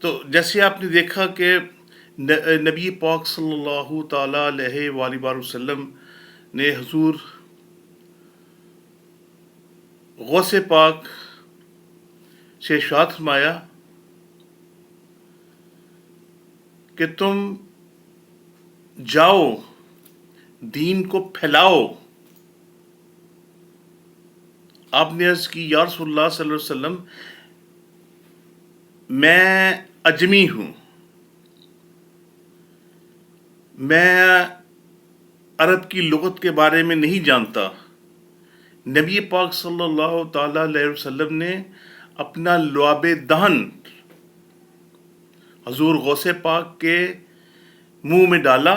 تو جیسے آپ نے دیکھا کہ نبی پاک صلی اللہ تعالیٰ علیہ وآلہ وسلم نے حضور غوث پاک سے ارشاد فرمایا کہ تم جاؤ دین کو پھیلاؤ. آپ نے عرض کی یا رسول اللہ صلی اللہ علیہ وسلم میں اجمی ہوں، میں عرب کی لغت کے بارے میں نہیں جانتا. نبی پاک صلی اللہ تعالیٰ علیہ وسلم نے اپنا لعاب دہن حضور غوث پاک کے منہ میں ڈالا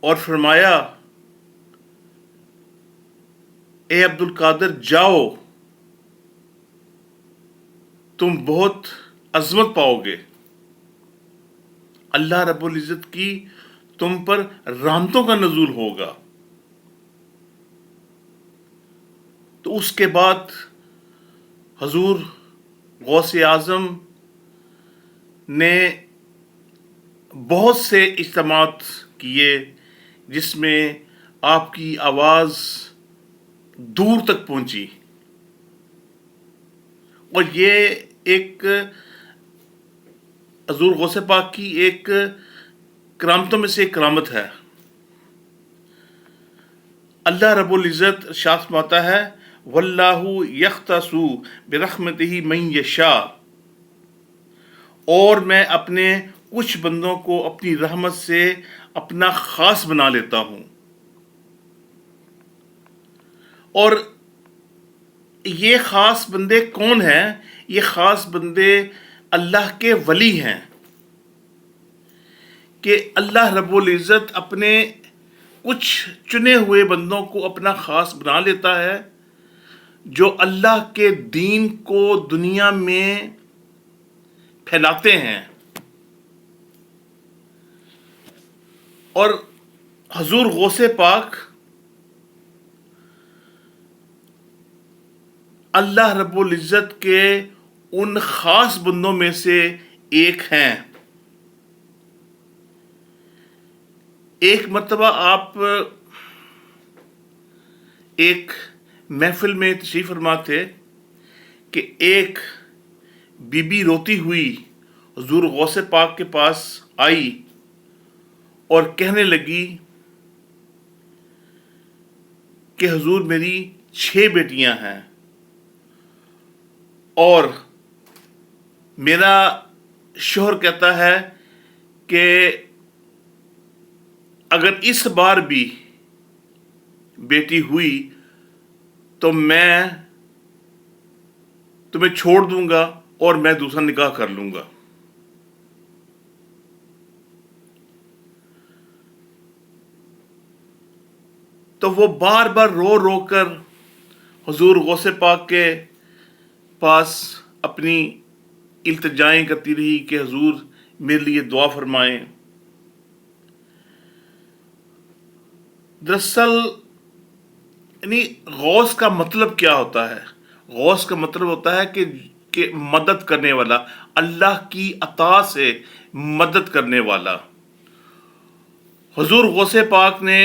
اور فرمایا اے عبد القادر جاؤ، تم بہت عظمت پاؤ گے، اللہ رب العزت کی تم پر رحمتوں کا نزول ہوگا. تو اس کے بعد حضور غوث اعظم نے بہت سے اجتماعات کیے جس میں آپ کی آواز دور تک پہنچی، اور یہ ایک حضور غوث پاک کی ایک کرامتوں میں سے ایک کرامت ہے. اللہ رب العزت ارشاد فرماتا ہے واللہ یختص برحمتہ من یشاء، اور میں اپنے کچھ بندوں کو اپنی رحمت سے اپنا خاص بنا لیتا ہوں. اور یہ خاص بندے کون ہیں؟ یہ خاص بندے اللہ کے ولی ہیں کہ اللہ رب العزت اپنے کچھ چنے ہوئے بندوں کو اپنا خاص بنا لیتا ہے جو اللہ کے دین کو دنیا میں پھیلاتے ہیں. اور حضور غوث پاک اللہ رب العزت کے ان خاص بندوں میں سے ایک ہیں. ایک مرتبہ آپ ایک محفل میں تشریف فرما تھے کہ ایک بی بی روتی ہوئی حضور غوث پاک کے پاس آئی اور کہنے لگی کہ حضور میری 6 بیٹیاں ہیں اور میرا شوہر کہتا ہے کہ اگر اس بار بھی بیٹی ہوئی تو میں تمہیں چھوڑ دوں گا اور میں دوسرا نکاح کر لوں گا. تو وہ بار بار رو رو کر حضور غوث پاک کے پاس اپنی التجائیں کرتی رہی کہ حضور میرے لیے دعا فرمائیں. دراصل یعنی غوث کا مطلب کیا ہوتا ہے؟ غوث کا مطلب ہوتا ہے کہ مدد کرنے والا، اللہ کی عطا سے مدد کرنے والا. حضور غوث پاک نے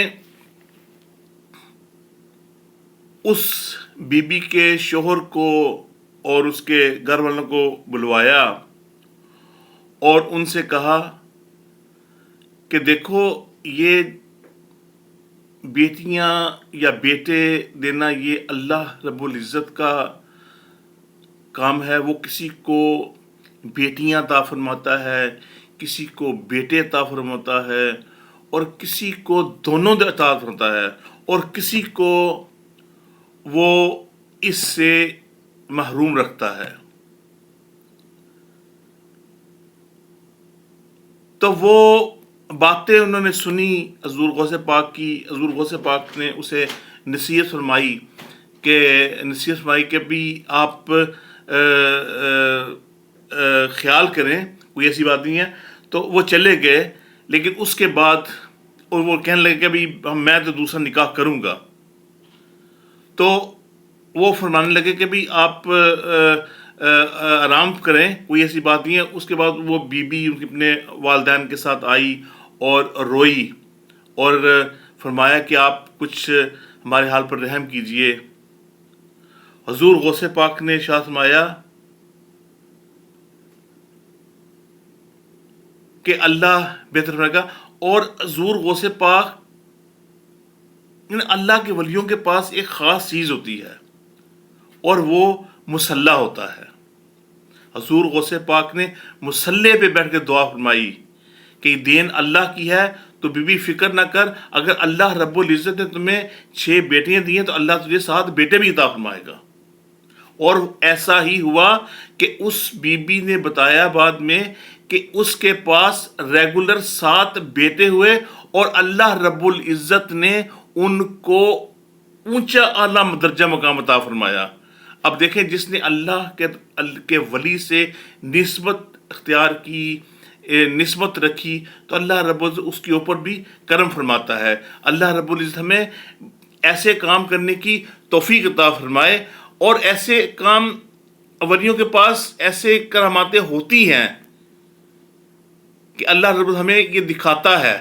اس بی بی کے شوہر کو اور اس کے گھر والوں کو بلوایا اور ان سے کہا کہ دیکھو یہ بیٹیاں یا بیٹے دینا یہ اللہ رب العزت کا کام ہے. وہ کسی کو بیٹیاں عطا فرماتا ہے، کسی کو بیٹے عطا فرماتا ہے، اور کسی کو دونوں عطا فرماتا ہے، اور کسی کو وہ اس سے محروم رکھتا ہے. تو وہ باتیں انہوں نے سنی حضور غوث پاک کی. حضور غوث پاک نے اسے نصیحت فرمائی کہ بھی آپ خیال کریں، کوئی ایسی بات نہیں ہے. تو وہ چلے گئے، لیکن اس کے بعد اور وہ کہنے لگے کہ بھی میں تو دوسرا نکاح کروں گا. تو وہ فرمانے لگے کہ بھی آپ آرام کریں، کوئی ایسی بات نہیں ہے۔ اس کے بعد وہ بی اپنے والدین کے ساتھ آئی اور روئی اور فرمایا کہ آپ کچھ ہمارے حال پر رحم کیجئے۔ حضور غوث پاک نے ارشاد فرمایا کہ اللہ بہتر فرمائے گا، اور حضور غوث پاک اللہ کے ولیوں کے پاس ایک خاص چیز ہوتی ہے اور وہ مصلی ہوتا ہے۔ حضور غوث پاک نے مصلی پہ بیٹھ کے دعا فرمائی کہ یہ دین اللہ کی ہے، تو بی فکر نہ کر، اگر اللہ رب العزت نے تمہیں 6 بیٹیاں دی ہیں تو اللہ تجھے 7 بیٹے بھی عطا فرمائے گا۔ اور ایسا ہی ہوا کہ اس بی نے بتایا بعد میں کہ اس کے پاس ریگولر 7 بیٹے ہوئے اور اللہ رب العزت نے ان کو اونچا اعلیٰ درجہ مقام عطا فرمایا۔ اب دیکھیں، جس نے اللہ کے ولی سے نسبت اختیار کی، نسبت رکھی، تو اللہ رب العزت اس کے اوپر بھی کرم فرماتا ہے۔ اللہ رب العزت ہمیں ایسے کام کرنے کی توفیق عطا فرمائے، اور ایسے کام ولیوں کے پاس ایسے کراماتیں ہوتی ہیں کہ اللہ رب العزت ہمیں یہ دکھاتا ہے